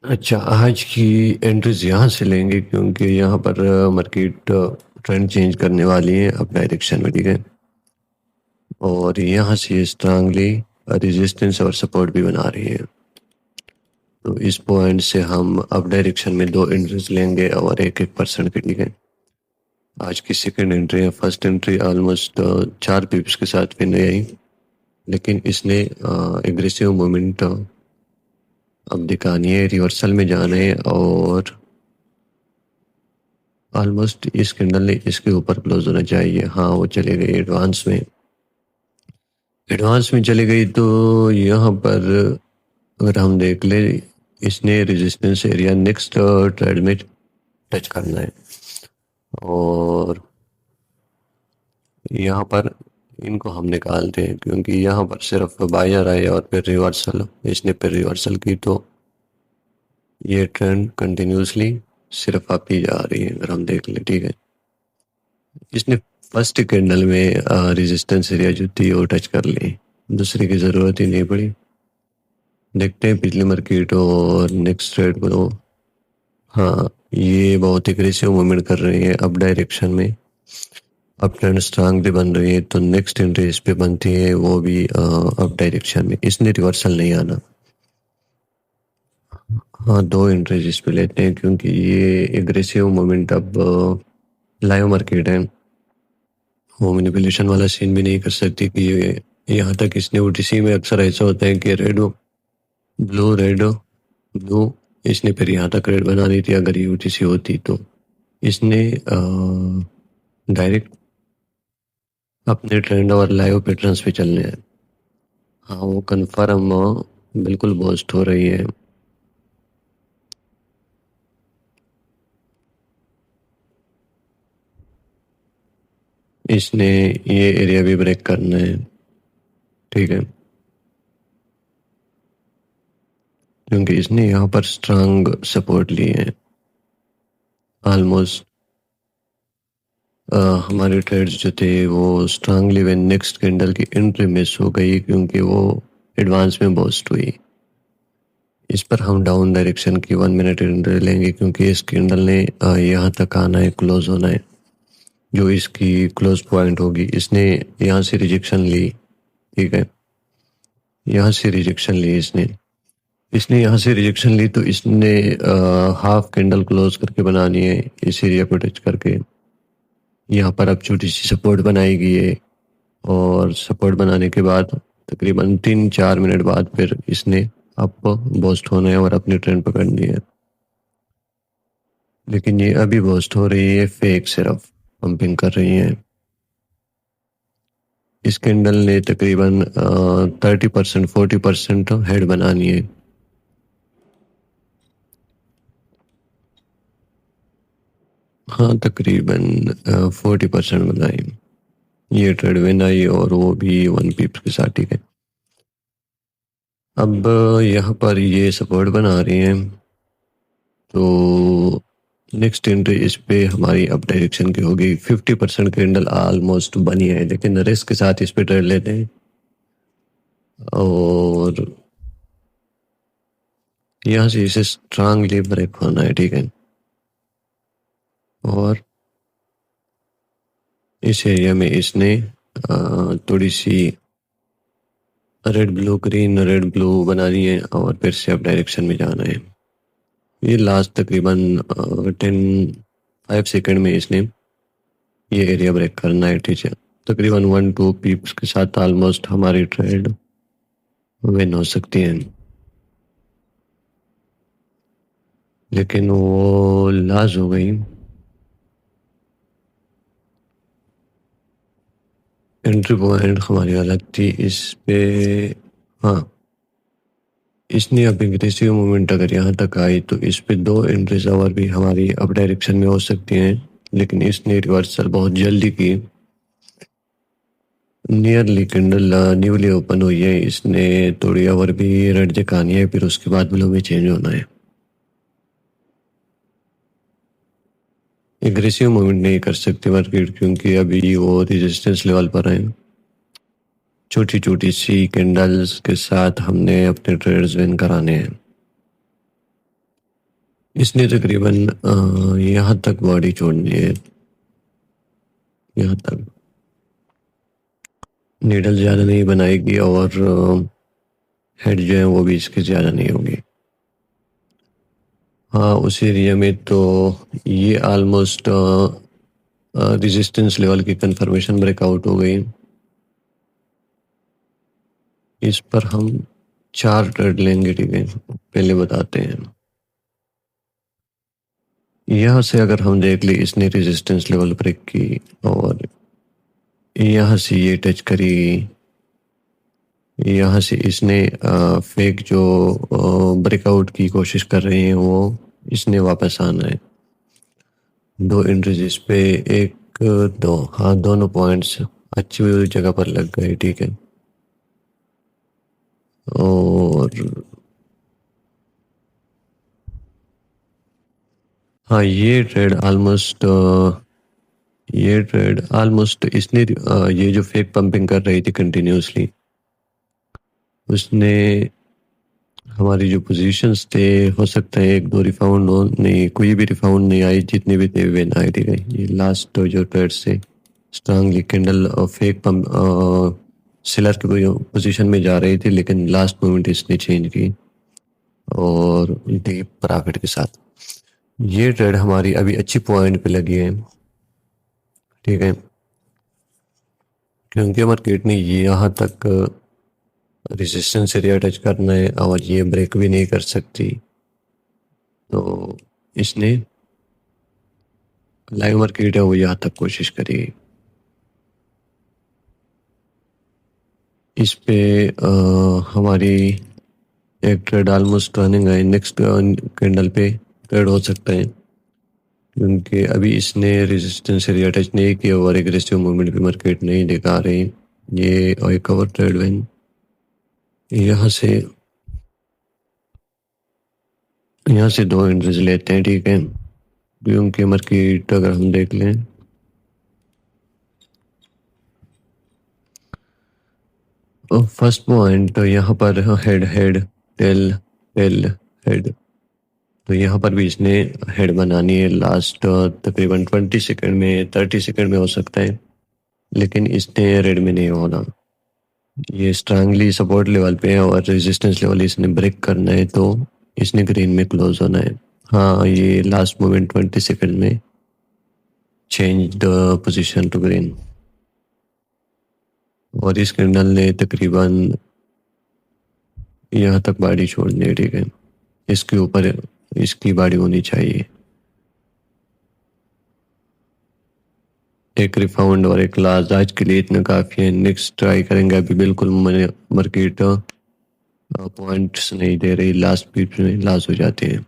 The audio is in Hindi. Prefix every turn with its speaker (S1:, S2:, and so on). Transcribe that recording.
S1: अच्छा, आज की एंट्रीज यहाँ से लेंगे क्योंकि यहाँ पर मार्केट ट्रेंड चेंज करने वाली है अप डायरेक्शन में, ठीक है। और यहाँ से स्ट्रांगली रेजिस्टेंस और सपोर्ट भी बना रही है। तो इस पॉइंट से हम अप डायरेक्शन में दो एंट्रीज लेंगे और 1-1% की, ठीक है। आज की सेकंड एंट्री है। फर्स्ट एंट्री ऑलमोस्ट 4 पिप्स के साथ फिर नहीं आई, लेकिन इसने एग्रेसिव मोमेंट अब दिखानी है, रिवर्सल में जाना है और ऑलमोस्ट इस कैंडल ने इसके ऊपर क्लोज होना चाहिए। हाँ, वो चले गई एडवांस में। एडवांस में चली गई तो यहाँ पर अगर हम देख ले, इसने रेजिस्टेंस एरिया नेक्स्ट ट्रेड में टच करना है और यहाँ पर इनको हम निकालते हैं क्योंकि यहाँ पर सिर्फ बायर आए और फिर रिवर्सल, इसने फिर रिवर्सल की तो ये ट्रेंड कंटिन्यूसली सिर्फ अप ही जा रही है अगर हम देख ले, ठीक है। इसने फर्स्ट कैंडल में रेजिस्टेंस एरिया जो थी वो टच कर ली, दूसरे की ज़रूरत ही नहीं पड़ी। देखते हैं पिछली मार्केट और नेक्स्ट ट्रेड को। तो हाँ, ये बहुत एग्रेसिव मूवमेंट कर रही है अप डायरेक्शन में। अप ट्रेंड स्ट्रांगली बन रही है तो नेक्स्ट एंट्री इस पे बनती है, वो भी अप डायरेक्शन में। इसने रिवर्सल नहीं आना। हाँ, दो एंट्रीज इस पे लेते हैं क्योंकि ये एग्रेसिव मूवमेंट अब लाइव मार्केट है, वो मैनिपुलेशन वाला सीन भी नहीं कर सकती कि ये यहाँ तक इसने ओटीसी में अक्सर ऐसा होता है कि रेड ब्लू, इसने फिर यहाँ तक रेड बना दी थी अगर ये ओटीसी होती तो। इसने डायरेक्ट अपने ट्रेंड और लाइव पैटर्न्स पे चलने हैं। हाँ, वो कन्फर्म बिल्कुल बूस्ट हो रही है। इसने ये एरिया भी ब्रेक करना है, ठीक है, क्योंकि इसने यहाँ पर स्ट्रांग सपोर्ट लिए है। ऑलमोस्ट हमारे ट्रेड्स जो थे वो स्ट्रांगली वे नेक्स्ट कैंडल की एंट्री मिस हो गई क्योंकि वो एडवांस में बूस्ट हुई। इस पर हम डाउन डायरेक्शन की 1 मिनट एंट्री लेंगे क्योंकि इस कैंडल ने यहाँ तक आना है, क्लोज होना है। जो इसकी क्लोज पॉइंट होगी, इसने यहाँ से रिजेक्शन ली, ठीक है। यहाँ से रिजेक्शन ली इसने इसने यहाँ से रिजेक्शन ली तो इसने हाफ कैंडल क्लोज करके बनानी है इस एरिया को टच करके। यहाँ पर अब छोटी सी सपोर्ट बनाई गई है और सपोर्ट बनाने के बाद तकरीबन 3-4 मिनट बाद फिर इसने अप बूस्ट होना है और अपनी ट्रेंड पकड़नी है। लेकिन ये अभी बूस्ट हो रही है, फेक सिर्फ पंपिंग कर रही है। इस कैंडल ने तकरीबन 30% 40% हेड बनानी है। हाँ, तकरीबन 40% बनाई। ये ट्रेड विन आई और वो भी 1 पिप्स के साथ, ठीक है। अब यहाँ पर ये सपोर्ट बना रही है तो नेक्स्ट एंट्री इस पे हमारी अप डायरेक्शन की होगी। 50% कैंडल ऑलमोस्ट बनी है, लेकिन रिस्क के साथ इस पे ट्रेड लेते हैं और यहाँ से इसे स्ट्रांगली ब्रेक होना है, ठीक है। और इस एरिया में इसने थोड़ी सी रेड ब्लू बनानी है और फिर से अप डायरेक्शन में जाना है। ये लास्ट तकरीबन 5 सेकंड में इसने ये एरिया ब्रेक करना है, ठीक है। तकरीबन 1-2 पिप्स के साथ ऑलमोस्ट हमारी ट्रेड विन हो सकती है, लेकिन वो लॉस हो गई। एंट्री पॉइंट हमारी अलग थी इस पे। हाँ, इसने अब एग्रेसिव मूवमेंट अगर यहाँ तक आई तो इस पे दो एंट्रीज और भी हमारी अप डायरेक्शन में हो सकती हैं, लेकिन इसने रिवर्सल बहुत जल्दी की। नियरली कैंडल न्यूली ओपन हुई है, इसने थोड़ी और भी रेड दिखानी है, फिर उसके बाद ब्लू में चेंज होना है। एग्रेसिव मूवमेंट नहीं कर सकती मार्केट क्योंकि अभी वो रेजिस्टेंस लेवल पर है। छोटी छोटी सी कैंडल्स के साथ हमने अपने ट्रेड्स विन कराने हैं। इसने तकरीबन यहाँ तक बॉडी छोड़नी है, यहाँ तक। नीडल ज़्यादा नहीं बनाएगी और हेड जो है वो भी इसके ज़्यादा नहीं होगी। हाँ, उस एरिया में तो ये ऑलमोस्ट रेजिस्टेंस लेवल की कंफर्मेशन ब्रेकआउट हो गई। इस पर हम 4 ट्रेड लेंगे, ठीक है। पहले बताते हैं, यहाँ से अगर हम देख ले इसने रेजिस्टेंस लेवल ब्रेक की और यहाँ से ये टच करी, यहाँ से इसने फेक जो ब्रेकआउट की कोशिश कर रहे हैं वो इसने वापस आना है। 2 एंट्रीज पे, एक, दो, हाँ दोनों पॉइंट्स अच्छी जगह पर लग गए, ठीक है। और हाँ, ये ट्रेड ऑलमोस्ट इसने ये जो फेक पंपिंग कर रही थी कंटिन्यूसली, उसने हमारी जो पोजीशंस थे, हो सकता है 1-2 रिफाउंड हो, नहीं कोई भी रिफाउंड नहीं आई, जितने भी थे वे आए, ठीक है। ये लास्ट जो ट्रेड से strongly candle fake pump seller की पोजीशन में जा रही थी, लेकिन लास्ट मोमेंट इसने चेंज की और डीप प्रॉफिट के साथ। ये ट्रेड हमारी अभी अच्छी पॉइंट पे लगी है, ठीक है, क्योंकि मार्केट ने ये यहाँ तक रेजिस्टेंस एरिया टच करना है और ये ब्रेक भी नहीं कर सकती, तो इसने लाइव मार्केट है वो यहाँ तक कोशिश करी। इस पे हमारी एक ट्रेड ऑलमोस्ट रनिंग है, नेक्स्ट कैंडल पे ट्रेड हो सकता है, क्योंकि अभी इसने रेजिस्टेंस एरिया टच नहीं किया और एग्रेसिव मूवमेंट भी मार्केट नहीं दिखा रही। ये एक कवर ट्रेड वैन यहाँ से 2 एंट्रीज लेते हैं, ठीक है, क्योंकि मार्केट अगर हम देख लें फर्स्ट पॉइंट यहाँ पर head head tail tail head, तो यहाँ पर भी इसने हेड बनानी है लास्ट तकरीबन 20 सेकंड में, 30 सेकंड में हो सकता है, लेकिन इसने रेड में नहीं होना। ये स्ट्रांगली सपोर्ट लेवल पे है और रेजिस्टेंस लेवल इसने ब्रेक करना है, तो इसने ग्रीन में क्लोज होना है। हाँ, ये लास्ट मोमेंट 20 सेकंड में change the position to green, और इस कैंडल ने तकरीबन यहाँ तक बाड़ी छोड़नी है, ठीक है। इसके ऊपर इसकी बाड़ी होनी चाहिए। एक रिफाउंड और एक लास्ट आज के लिए इतना काफ़ी है। नेक्स्ट ट्राई करेंगे। अभी बिल्कुल मार्केट पॉइंट्स नहीं दे रही, लास्ट बीच में लॉस हो जाते हैं।